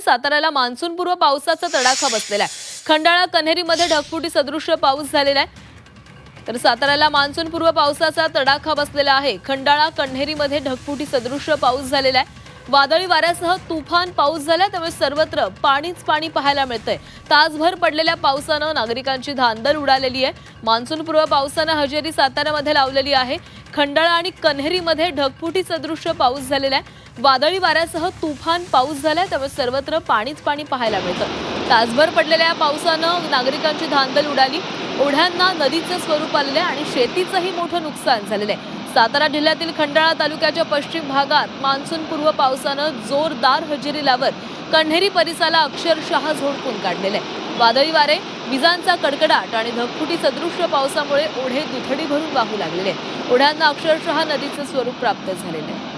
साताऱ्याला मान्सूनपूर्व पावसाचा तडाखा बसलेला आहे। खंडाळा कन्हेरीमध्ये ढगफुटी सदृश पाऊस झालेला आहे। तर साताऱ्याला मान्सूनपूर्व पावसाचा तडाखा बसलेला आहे। खंडाळा कन्हेरीमध्ये ढगफुटी सदृश पाऊस झालेला आहे। वादळी वाऱ्यासह तुफान पाऊस झाला, त्यामुळे सर्वत्र पाणीच पाणी पाहायला मिळतंय। तासभर पडलेल्या पावसानं नागरिकांची धांदल उडालेली आहे। मान्सूनपूर्व पावसानं हजेरी साताऱ्यामध्ये लावलेली आहे। खंडाळा आणि कन्हेरीमध्ये ढगफुटी सदृश पाऊस झालेला आहे। वादळी वाऱ्यासह तुफान पाऊस झालाय, त्यामुळे सर्वत्र पाणीच पाणी पाहायला मिळतं। तासभर पडलेल्या पावसानं नागरिकांची धांदल उडाली। ओढ्यांना नदीचं स्वरूप आलेलं आहे आणि शेतीचंही मोठं नुकसान झालेलं आहे। सातारा जिल्ह्यातील खंडाळा तालुक्याच्या पश्चिम भागात मान्सूनपूर्व पावसानं जोरदार हजेरी लावत कन्हेरी परिसराला अक्षरशः झोडपून काढलेलं आहे। वादळी वारे, विजांचा कडकडाट आणि ढगफुटी सदृश पावसामुळे ओढे दुथडी भरून वाहू लागलेले आहेत। ओढ्यांना अक्षरशः नदीचं स्वरूप प्राप्त झालेलं आहे।